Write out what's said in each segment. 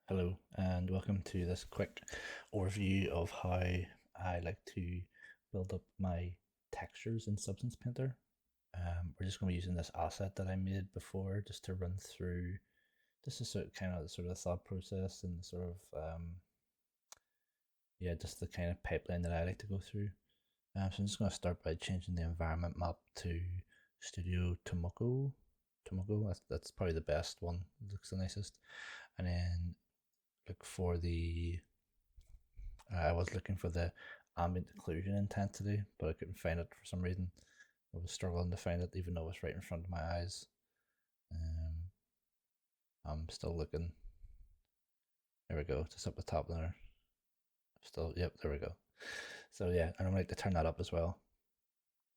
Hello and welcome to this quick overview of how I like to build up my textures in Substance Painter. We're just going to be using this asset that I made before just to run through just the sort of thought process and yeah, just the kind of pipeline that I like to go through. So I'm just going to start by changing the environment map to Studio Tomoko. Tomoko, that's probably the best one. It looks the nicest. And then look for the I was looking for the ambient occlusion intensity, but I couldn't find it for some reason. I was struggling to find it, even though it was right in front of my eyes. Um, I'm still looking. There we go, just up the top there. Still, yep, there we go. So yeah, and I'm like to turn that up as well.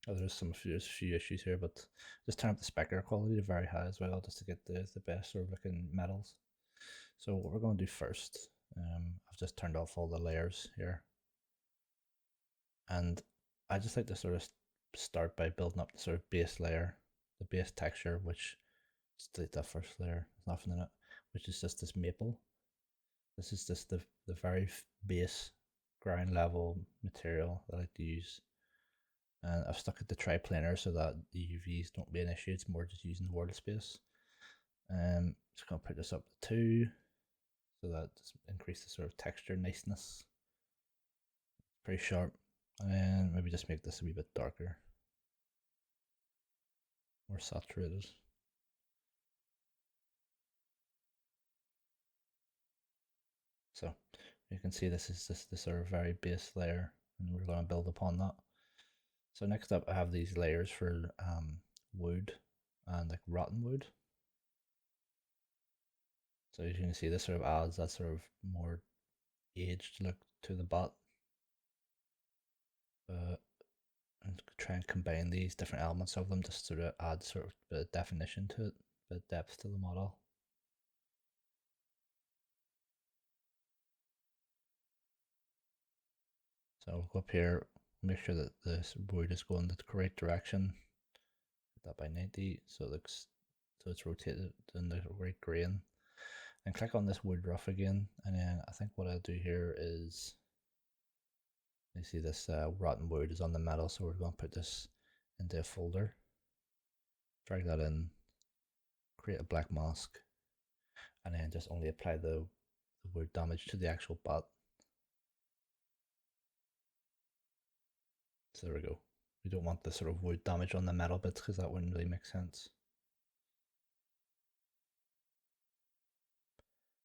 Oh, there's a few issues here, but just turn up the specular quality to very high as well, just to get the best sort of looking metals. So what we're going to do first, I've just turned off all the layers here, and I just like to sort of start by building up the sort of base layer, the base texture, which just delete that first layer, there's nothing in it, which is just this maple. This is just the very base ground level material that I like to use. And I've stuck it to triplanar so that the UVs don't be an issue. It's more just using the world space. Just gonna put this up to 2 so that just increase the sort of texture niceness. Pretty sharp. And maybe just make this a wee bit darker, more saturated. So you can see this is just the sort of very base layer, and we're going to build upon that. So next up, I have these layers for wood and like rotten wood. So as you can see, this sort of adds that sort of more aged look to the bot. And try and combine these different elements of them just sort of add sort of a bit of definition to it, a bit of depth to the model. So we'll go up here, make sure that this wood is going the correct direction. Put that by 90 so it looks so it's rotated in the right grain. And click on this wood rough again, and then I think what I'll do here is you see this rotten wood is on the metal, so we're going to put this into a folder, drag that in, create a black mask, and then just only apply the wood damage to the actual bot. So there we go. We don't want the sort of wood damage on the metal bits because that wouldn't really make sense.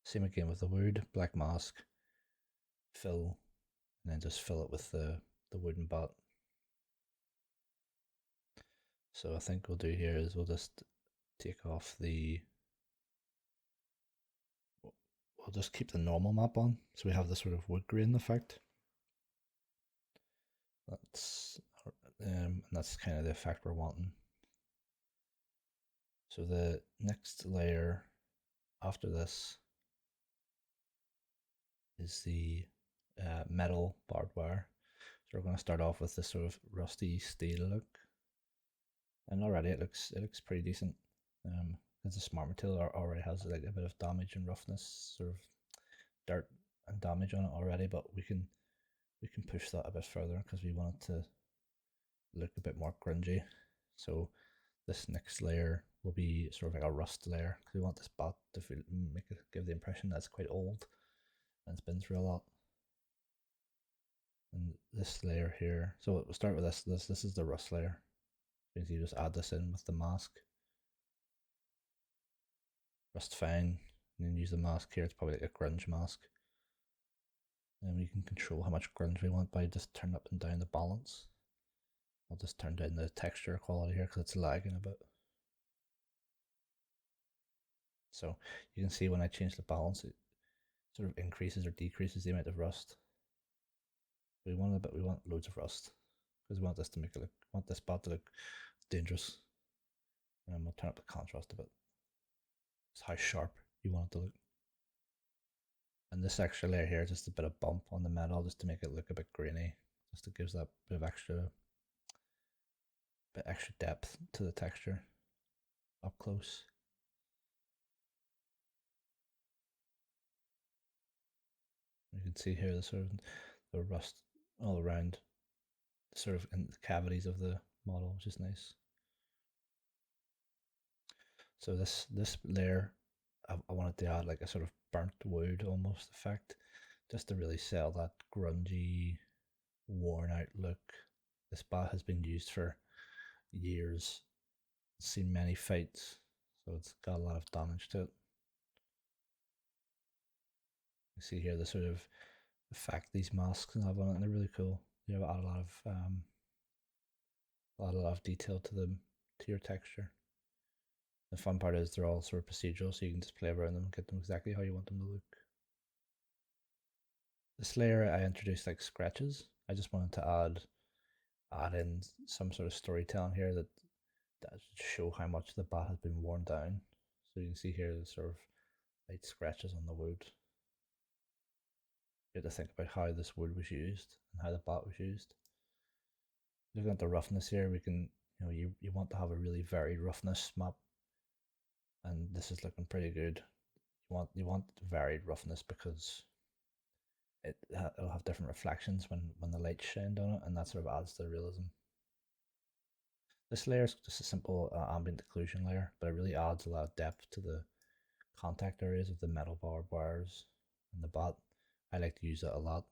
Same again with the wood, black mask, fill, and then just fill it with the wooden bot. So I think what we'll do here is we'll just take off we'll just keep the normal map on, so we have the sort of wood grain effect. That's kind of the effect we're wanting. So the next layer after this is the metal barbed wire. So we're going to start off with this sort of rusty steel look, and already it looks pretty decent. It's a smart material already has like a bit of damage and roughness, sort of dirt and damage on it already, but we can push that a bit further because we want it to look a bit more grungy. So this next layer will be sort of like a rust layer because we want this bot to give the impression that it's quite old and it's been through a lot. And this layer here, so we'll start with this is the rust layer. So you just add this in with the mask, rust fine, and then use the mask here. It's probably like a grunge mask, and we can control how much grunge we want by just turning up and down the balance. I'll just turn down the texture quality here because it's lagging a bit. So you can see when I change the balance, it sort of increases or decreases the amount of rust. We want loads of rust because we want this to make it look, want this spot to look dangerous. And we'll turn up the contrast a bit. It's how sharp you want it to look. And this extra layer here is just a bit of bump on the metal just to make it look a bit grainy. Just to gives that bit of extra depth to the texture up close. can see here the sort of the rust all around, sort of in the cavities of the model, which is nice. So this layer, I wanted to add like a sort of burnt wood almost effect, just to really sell that grungy, worn out look. This bat has been used for years, seen many fights, so it's got a lot of damage to it. You see here the sort of effect these masks have on it, and they're really cool. You know, add a lot of detail to them, to your texture. The fun part is they're all sort of procedural, so you can just play around them and get them exactly how you want them to look. This layer I introduced like scratches. I just wanted to add in some sort of storytelling here that show how much the bat has been worn down. So you can see here the sort of light scratches on the wood. You have to think about how this wood was used and how the bat was used. Looking at the roughness here, we can, you want to have a really varied roughness map, and this is looking pretty good. You want varied roughness because it'll have different reflections when the light shined on it, and that sort of adds to the realism. This layer is just a simple ambient occlusion layer, but it really adds a lot of depth to the contact areas of the metal barbed wires and the bat. I like to use it a lot.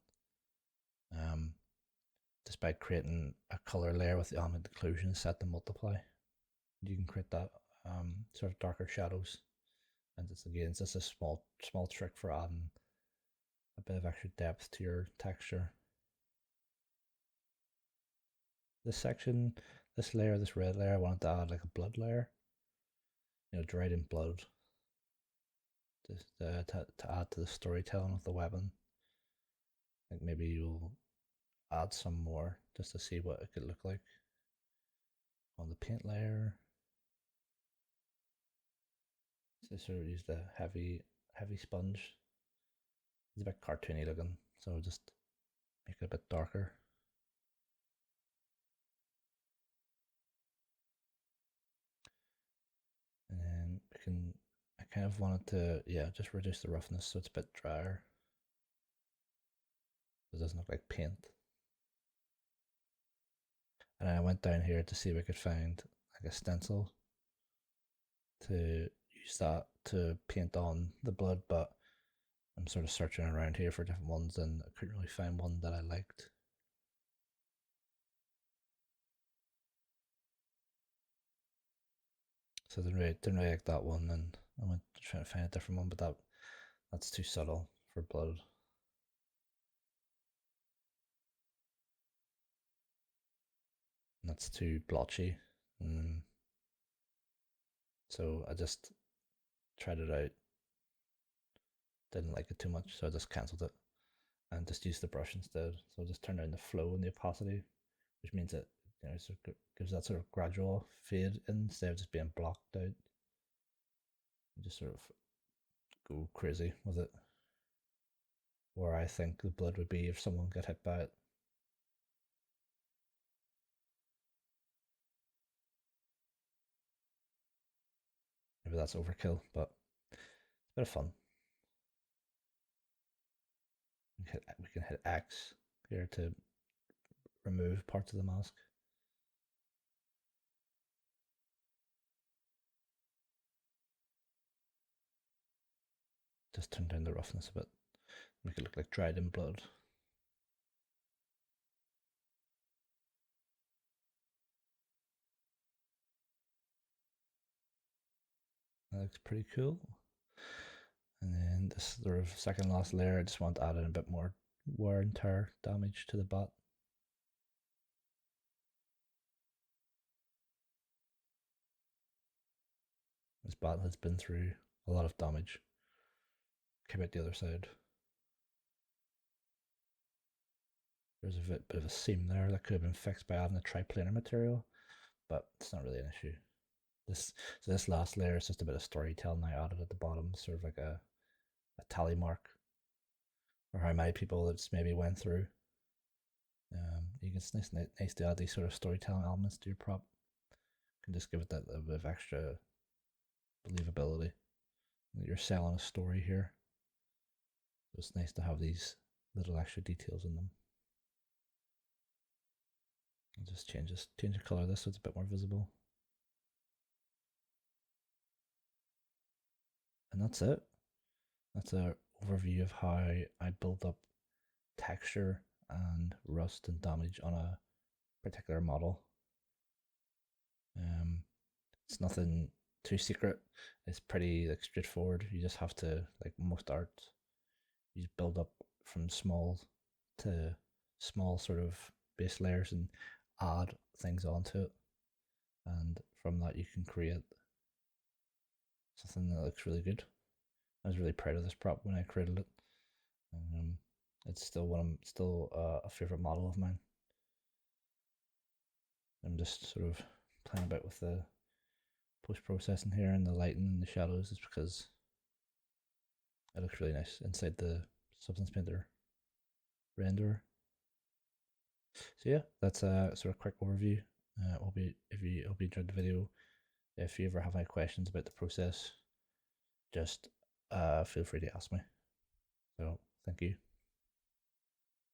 Just by creating a color layer with the ambient occlusion set to multiply, you can create that sort of darker shadows. And it's just a small trick for adding a bit of extra depth to your texture. This layer, this red layer, I wanted to add like a blood layer, dried in blood, just to add to the storytelling of the weapon. I think maybe you'll add some more just to see what it could look like on the paint layer. So sort of use the heavy sponge. It's a bit cartoony looking, so just make it a bit darker. And then I kind of wanted to, just reduce the roughness so it's a bit drier. It doesn't look like paint. And I went down here to see if I could find like a stencil to use that to paint on the blood, but I'm sort of searching around here for different ones and I couldn't really find one that I liked. So I didn't really like that one, and I went trying to find a different one, but that's too subtle for blood. And that's too blotchy. So I just tried it out. Didn't like it too much, so I just cancelled it and just used the brush instead. So I just turned down the flow and the opacity, which means that it sort of gives that sort of gradual fade instead of just being blocked out. And just sort of go crazy with it. Where I think the blood would be if someone got hit by it. Maybe that's overkill, but it's a bit of fun. We can hit X here to remove parts of the mask. Just turn down the roughness a bit, make it look like dried in blood. That looks pretty cool. And then this sort of second last layer, I just want to add in a bit more wear and tear damage to the bat. This bat has been through a lot of damage. Came out the other side. There's a bit of a seam there that could have been fixed by adding a triplanar material, but it's not really an issue. This last layer is just a bit of storytelling I added at the bottom, sort of like a tally mark for how many people it's maybe went through. It's nice to add these sort of storytelling elements to your prop. You can just give it that a bit of extra believability that you're selling a story here. So it's nice to have these little extra details in them. I'll just change the color of this so it's a bit more visible. And that's it. That's an overview of how I build up texture and rust and damage on a particular model. It's nothing too secret. It's pretty like straightforward. You just have to, like most art, you just build up from small to small sort of base layers and add things onto it, and from that you can create something that looks really good. I was really proud of this prop when I created it. It's still a favorite model of mine. I'm just sort of playing about with the post processing here and the lighting and the shadows, is because it looks really nice inside the Substance Painter renderer. So yeah, that's a sort of quick overview. Hope you enjoyed the video. If you ever have any questions about the process, just feel free to ask me. So thank you.